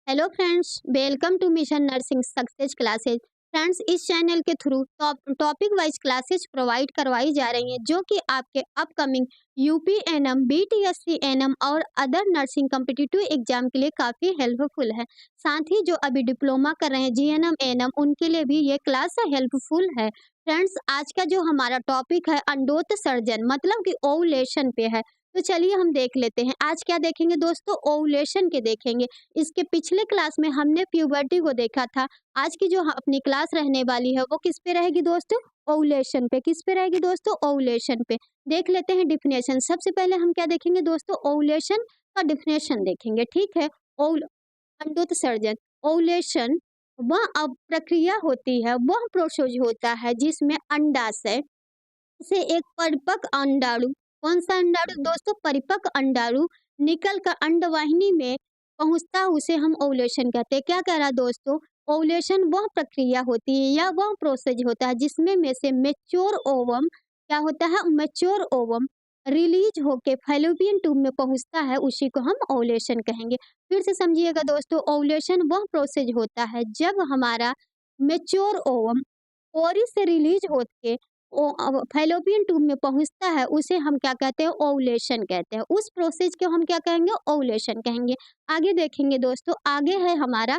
Hello friends, welcome to mission nursing success classes. Friends, इस channel के through topic wise classes provide करवाई जा रही हैं जो कि आपके upcoming UP ANM, BTSC ANM और अदर नर्सिंग कम्पिटिटिव एग्जाम के लिए काफ़ी हेल्पफुल है। साथ ही जो अभी डिप्लोमा कर रहे हैं जीएनएम एनएम उनके लिए भी ये क्लास हेल्पफुल है। फ्रेंड्स, आज का जो हमारा टॉपिक है अंडोत सर्जन मतलब कि ओवुलेशन पे है। तो चलिए हम देख लेते हैं आज क्या देखेंगे दोस्तों, ओवुलेशन के देखेंगे। इसके पिछले क्लास में हमने प्यूबर्टी को देखा था। आज की जो अपनी क्लास रहने वाली है वो किस पे रहेगी दोस्तों? ओवुलेशन पे। किस पे रहेगी दोस्तों? ओवुलेशन पे। देख लेते हैं डिफिनेशन। सबसे पहले हम क्या देखेंगे दोस्तों? ओवुलेशन का डिफिनेशन देखेंगे, ठीक है। ओवुल अंडोत्सर्जन, ओवुलेशन वह अब प्रक्रिया होती है, वह प्रोसेस होता है जिसमें अंडाशय से एक परिपक्व अंडाणु, कौन सा अंडाणु दोस्तों? परिपक्व अंडाणु निकल कर अंडवाहिनी में पहुंचता, उसे हम ओवुलेशन कहते हैं। क्या कह रहा है दोस्तों? ओवुलेशन वह प्रक्रिया होती है या वह प्रोसेस होता है जिसमें में से मेच्योर ओवम क्या होता है? मेच्योर ओवम रिलीज होके फैलोपियन ट्यूब में पहुंचता है, उसी को हम ओवुलेशन कहेंगे। फिर से समझिएगा दोस्तों, ओवुलेशन वह प्रोसेस होता है जब हमारा मेच्योर ओवम ओरी से रिलीज होके फैलोपियन ट्यूब में पहुंचता है, उसे हम क्या कहते हैं? ओवुलेशन कहते हैं। उस प्रोसेस को हम क्या कहेंगे? ओवुलेशन कहेंगे। आगे देखेंगे दोस्तों, आगे है हमारा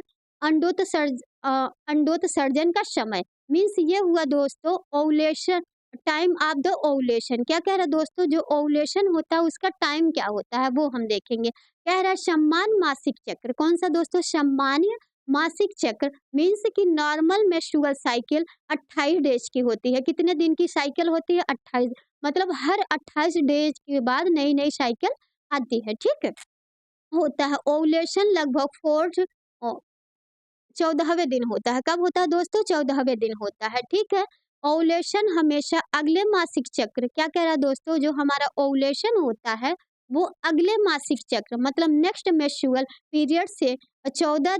अंडोत्सर्जन का समय। मीन्स ये हुआ दोस्तों ovulation, time of the ovulation. क्या कह रहा है दोस्तों? जो ओवुलेशन होता है उसका टाइम क्या होता है वो हम देखेंगे। कह रहा है सम्मान मासिक चक्र। कौन सा दोस्तों? सामान्य मासिक चक्र। मीन्स कि नॉर्मल मेंस्ट्रुअल साइकिल 28 डेज की होती है। कितने दिन की साइकिल होती है? 28। मतलब हर 28 डेज के बाद नई नई साइकिल आती है, ठीक है। होता है ओवुलेशन लगभग 14वें दिन होता है। कब होता है दोस्तों? 14वें दिन होता है, ठीक है। ओवुलेशन हमेशा अगले मासिक चक्र, क्या कह रहा है दोस्तों? जो हमारा ओवुलेशन होता है वो अगले मासिक चक्र मतलब नेक्स्ट मेंस्ट्रुअल पीरियड से 14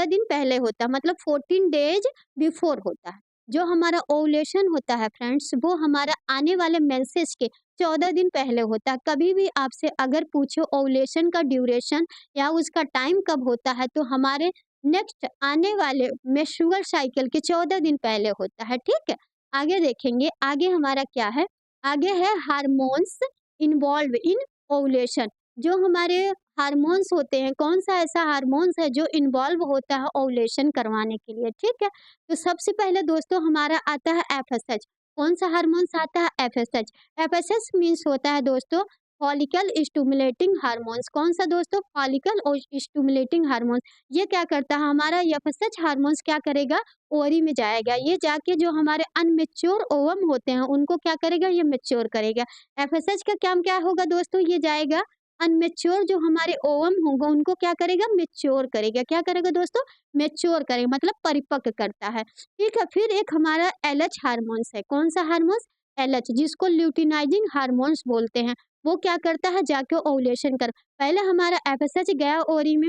दिन पहले होता है, मतलब 14 डेज बिफोर होता है। जो हमारा ओवुलेशन होता है फ्रेंड्स, वो हमारा आने वाले मेंसेस के 14 दिन पहले होता है। कभी भी आपसे अगर पूछो ओवुलेशन का ड्यूरेशन या उसका टाइम कब होता है, तो हमारे नेक्स्ट आने वाले मेंस्ट्रुअल साइकिल के 14 दिन पहले होता है, ठीक है। आगे देखेंगे, आगे हमारा क्या है? आगे है हार्मोन्स इन्वॉल्व इन ओवुलेशन। जो हमारे हार्मोन्स होते हैं, कौन सा ऐसा हार्मोन्स है जो इन्वॉल्व होता है ओवुलेशन करवाने के लिए, ठीक है। तो सबसे पहले दोस्तों हमारा आता है एफएसएच। कौन सा हार्मोन्स आता है? एफएसएच। एफएसएच मीन्स होता है दोस्तों फॉलिकल स्टिमुलेटिंग हार्मोन्स। कौन सा दोस्तों? फॉलिकल और स्टिमुलेटिंग हार्मोन। ये क्या करता है? हमारा एफएसएच हार्मोन्स क्या करेगा? ओरी में जाएगा। ये जाके जो हमारे अनमेच्योर ओवम होते हैं उनको क्या करेगा? ये मेच्योर करेगा। एफएसएच का काम क्या होगा दोस्तों? ये जाएगा अनमेच्योर जो हमारे ओवम होंगे उनको क्या करेगा? मेच्योर करेगा। क्या करेगा दोस्तों? मेच्योर करेगा, मतलब परिपक्व करता है, ठीक है। फिर एक हमारा एलएच हार्मोन्स है। कौन सा हार्मोन्स? एलएच, जिसको ल्यूटिनाइजिंग हार्मोन्स बोलते हैं। वो क्या करता है? जाके ओवुलेशन कर, पहले हमारा एफएसएच गया ओरी में,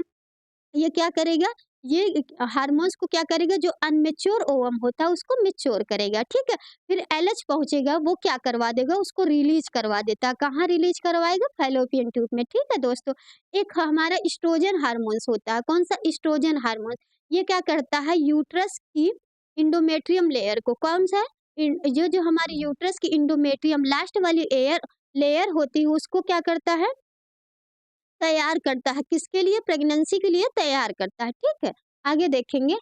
ये क्या करेगा? ये हार्मोन्स को क्या करेगा? जो अनमेच्योर ओवम होता है उसको मेच्योर करेगा, ठीक है। फिर एलएच पहुंचेगा, वो क्या करवा देगा? उसको रिलीज करवा देता है। कहाँ रिलीज करवाएगा? फैलोपियन ट्यूब में, ठीक है दोस्तों। एक हमारा इस्ट्रोजन हार्मोन्स होता है। कौन सा? Oestrogen hormone. ये क्या करता है? यूट्रस की इंडोमेट्रियम लेयर को, कौन सा है? जो जो हमारे यूट्रस की इंडोमेट्रियम लास्ट वाली एयर लेयर होती है उसको क्या करता है? तैयार करता है। किसके लिए? प्रेगनेंसी के लिए तैयार करता है, ठीक है। आगे देखेंगे,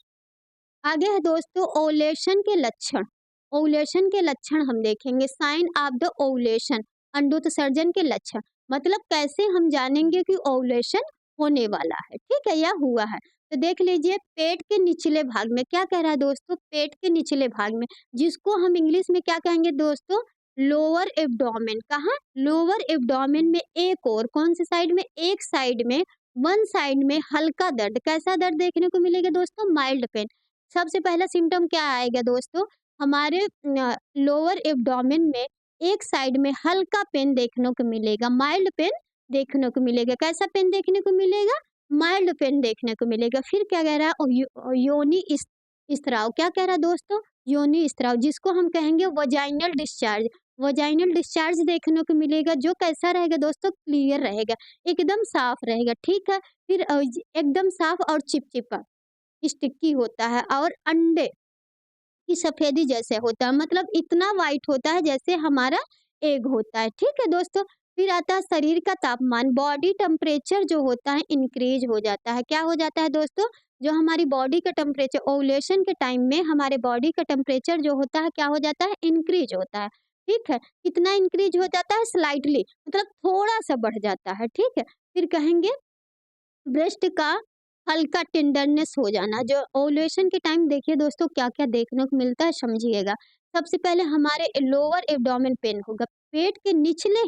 आगे है दोस्तों ओवुलेशन के लक्षण। ओवुलेशन के लक्षण हम देखेंगे। साइन ऑफ द ओवुलेशन, अंडोत्सर्जन के लक्षण। मतलब कैसे हम जानेंगे कि ओवुलेशन होने वाला है, ठीक है, या हुआ है। तो देख लीजिए, पेट के निचले भाग में, क्या कह रहा है दोस्तों? पेट के निचले भाग में, जिसको हम इंग्लिश में क्या कहेंगे दोस्तों? Lower abdomen. कहाँ? लोअर एब्डोमेन में एक और, कौन सी साइड में? एक साइड में, वन साइड में हल्का दर्द। कैसा दर्द देखने को मिलेगा दोस्तों? Mild pain. सबसे पहला सिम्टम क्या आएगा दोस्तों? हमारे लोअर एब्डोमेन में एक साइड में हल्का पेन देखने को मिलेगा, माइल्ड पेन देखने को मिलेगा। कैसा पेन देखने को मिलेगा? माइल्ड पेन देखने को मिलेगा। फिर क्या कह रहा है? योनि स्त्राव। क्या कह रहा है दोस्तों? योनि स्त्राव, जिसको हम कहेंगे वजाइनल डिस्चार्ज। वजाइनल डिस्चार्ज देखने को मिलेगा, जो कैसा रहेगा दोस्तों, क्लियर रहेगा, एकदम साफ रहेगा, ठीक है। फिर एकदम साफ और चिपचिपा, स्टिकी होता है और अंडे की सफेदी जैसे होता है, मतलब इतना वाइट होता है जैसे हमारा एग होता है, ठीक है दोस्तों। फिर आता है शरीर का तापमान, बॉडी टेम्परेचर जो होता है इंक्रीज हो जाता है। क्या हो जाता है दोस्तों, जो हमारी बॉडी का टेम्परेचर ओव्यूलेशन के टाइम में हमारे बॉडी का टेम्परेचर जो होता है क्या हो जाता है, इंक्रीज होता है, ठीक है। कितना इंक्रीज हो जाता है, स्लाइटली, मतलब थोड़ा सा बढ़ जाता है, ठीक है। फिर कहेंगे ब्रेस्ट का हल्का टेंडरनेस हो जाना, जो ओव्यूलेशन के टाइम देखिए दोस्तों क्या-क्या देखने को मिलता है, समझिएगा। सबसे पहले हमारे लोअर एब्डोमेन पेन होगा, पेट के निचले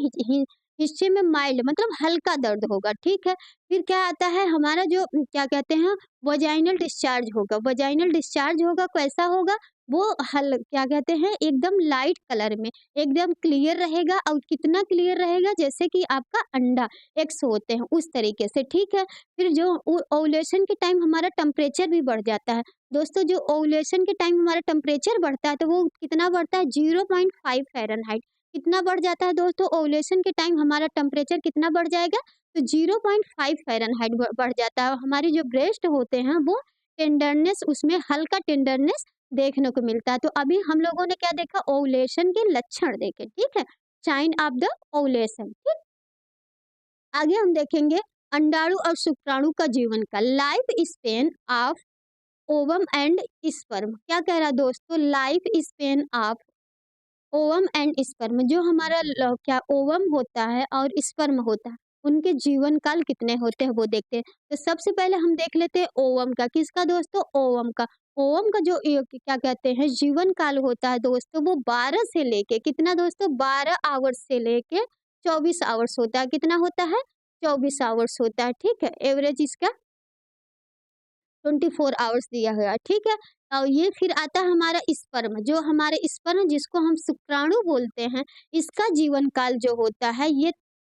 हिस्से में माइल्ड मतलब हल्का दर्द होगा, ठीक है। फिर क्या आता है हमारा जो क्या कहते हैं, वजाइनल डिस्चार्ज होगा, वजाइनल डिस्चार्ज होगा, कैसा होगा, वो क्या कहते हैं, एकदम लाइट कलर में, एकदम क्लियर रहेगा, और कितना क्लियर रहेगा, जैसे कि आपका अंडा, एग्स होते हैं उस तरीके से, ठीक है। फिर जो ओव्यूलेशन के टाइम हमारा टेम्परेचर भी बढ़ जाता है। दोस्तों जो ओव्यूलेशन के टाइम हमारा टेम्परेचर बढ़ता है तो वो कितना बढ़ता है, 0.5 फ़ारेनहाइट। कितना बढ़ जाता है दोस्तों, ओव्यूलेशन के टाइम हमारा टेम्परेचर कितना बढ़ जाएगा, तो 0.5 फ़ारेनहाइट बढ़ जाता है। हमारे जो ब्रेस्ट होते हैं वो टेंडरनेस, उसमें हल्का टेंडरनेस देखने को मिलता है। तो अभी हम लोगों ने क्या देखा, ओव्यूलेशन के लक्षण देखे, ठीक है, साइन ऑफ द ओव्यूलेशन, ठीक। आगे हम देखेंगे अंडाणु और शुक्राणु का जीवन काल, life span of ovum and sperm. क्या कह रहा है दोस्तों, life span of ovum and sperm, जो हमारा क्या ओवम होता है और स्पर्म होता है, उनके जीवन काल कितने होते हैं वो देखते हैं। तो सबसे पहले हम देख लेते हैं ओवम का, किसका दोस्तों, ओवम का। ओवम का जो क्या कहते हैं जीवन काल होता है दोस्तों, वो 12 से लेके कितना दोस्तों, 12 आवर्स से लेके 24 आवर्स होता है। कितना होता है, 24 आवर्स होता है, ठीक है। एवरेज इसका 24 आवर्स दिया हुआ है, ठीक है। और ये फिर आता है हमारा स्पर्म, जो हमारे स्पर्म जिसको हम शुक्राणु बोलते हैं, इसका जीवन काल जो होता है ये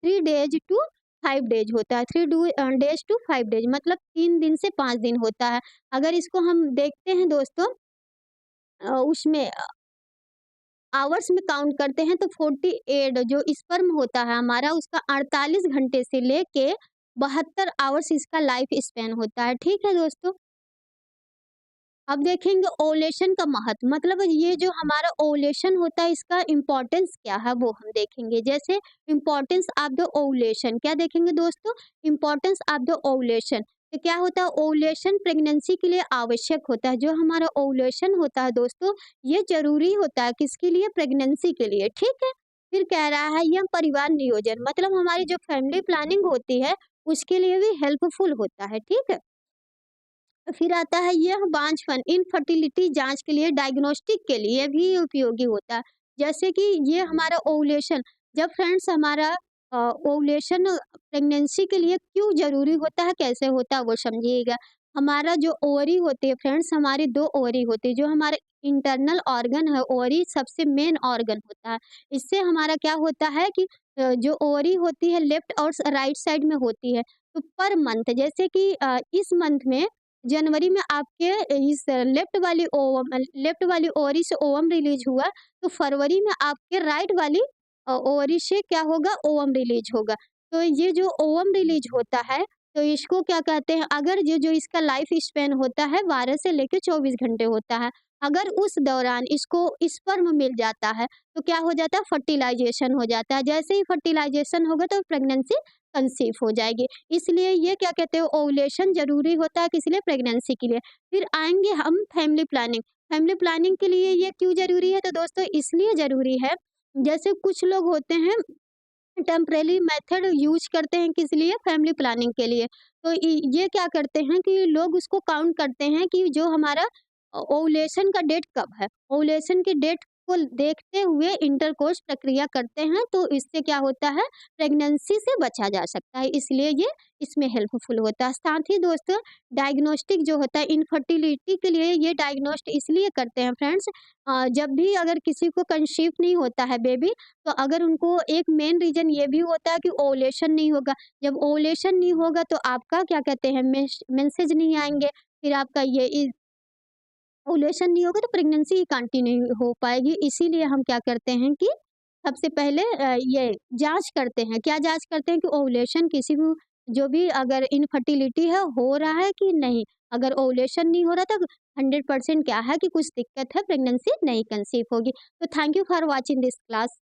3 डेज टू 5 डेज होता है, 3 डेज टू 5 डेज, मतलब 3 दिन से 5 दिन होता है। अगर इसको हम देखते हैं दोस्तों, उसमें आवर्स में काउंट करते हैं तो 48 जो स्पर्म होता है हमारा, उसका 48 घंटे से लेके 72 आवर्स इसका लाइफ स्पैन होता है, ठीक है दोस्तों। अब देखेंगे ओव्यूलेशन का महत्व, मतलब ये जो हमारा ओव्यूलेशन होता है इसका इम्पोर्टेंस क्या है वो हम देखेंगे। जैसे इम्पोर्टेंस ऑफ द ओव्यूलेशन, क्या देखेंगे दोस्तों, इम्पोर्टेंस ऑफ द ओव्यूलेशन। तो क्या होता है, ओव्यूलेशन प्रेगनेंसी के लिए आवश्यक होता है। जो हमारा ओव्यूलेशन होता है दोस्तों, ये जरूरी होता है किसके लिए, प्रेगनेंसी के लिए, ठीक है। फिर कह रहा है यह परिवार नियोजन, मतलब हमारी जो फैमिली प्लानिंग होती है उसके लिए भी हेल्पफुल होता है, ठीक है। फिर आता है यह बांझपन इनफर्टिलिटी जांच के लिए, डायग्नोस्टिक के लिए भी उपयोगी होता है। जैसे कि ये हमारा ओव्यूलेशन, जब फ्रेंड्स हमारा ओव्यूलेशन प्रेगनेंसी के लिए क्यों जरूरी होता है, कैसे होता है वो समझिएगा। हमारा जो ओवरी होती है फ्रेंड्स, हमारी 2 ओवरी होती है, जो हमारे इंटरनल ऑर्गन है, ओवरी सबसे मेन ऑर्गन होता है। इससे हमारा क्या होता है कि जो ओवरी होती है लेफ्ट और राइट साइड में होती है। तो पर मंथ, जैसे कि इस मंथ में जनवरी में आपके इस लेफ्ट वाली ओवरी से ओवम रिलीज हुआ, तो फरवरी में आपके राइट वाली ओवरी से क्या होगा, ओवम रिलीज होगा। तो ये जो ओवम रिलीज होता है, तो इसको क्या कहते हैं, अगर ये जो इसका लाइफ स्पैन होता है 12 से लेके 24 घंटे होता है। अगर उस दौरान इसको स्पर्म मिल जाता है तो क्या हो जाता है, फर्टिलाइजेशन हो जाता है। जैसे ही फर्टिलाइजेशन होगा तो प्रेगनेंसी कंसीव हो जाएगी। इसलिए ये क्या कहते हैं, ओव्यूलेशन ज़रूरी होता है किस लिए, प्रेगनेंसी के लिए। फिर आएँगे हम फैमिली प्लानिंग। फैमिली प्लानिंग के लिए ये क्यों ज़रूरी है, तो दोस्तों इसलिए ज़रूरी है, जैसे कुछ लोग होते हैं टेम्परेरी मेथड यूज़ करते हैं किस लिए, फैमिली प्लानिंग के लिए। तो ये क्या करते हैं कि लोग उसको काउंट करते हैं कि जो हमारा ओव्यूलेशन का डेट कब है, ओव्यूलेशन की डेट को देखते हुए इंटरकोर्स प्रक्रिया करते हैं, तो इससे क्या होता है, प्रेगनेंसी से बचा जा सकता है, इसलिए ये इसमें हेल्पफुल होता है। साथ ही दोस्तों डायग्नोस्टिक जो होता है इनफर्टिलिटी के लिए, ये डायग्नोस्ट इसलिए करते हैं फ्रेंड्स, जब भी अगर किसी को कंसीव नहीं होता है बेबी, तो अगर उनको एक मेन रीज़न ये भी होता है कि ओव्यूलेशन नहीं होगा। जब ओव्यूलेशन नहीं होगा तो आपका क्या कहते हैं, मेंसेज नहीं आएँगे, फिर आपका ये ओव्यूलेशन नहीं होगा तो प्रेगनेंसी कंटिन्यू हो पाएगी। इसीलिए हम क्या करते हैं कि सबसे पहले ये जाँच करते हैं। क्या जाँच करते हैं कि ओव्यूलेशन किसी को जो भी अगर इनफर्टिलिटी है, हो रहा है कि नहीं? अगर ओव्यूलेशन नहीं हो रहा तो 100% क्या है कि कुछ दिक्कत है, प्रेगनेंसी नहीं कंसीव होगी। तो thank you for watching this class.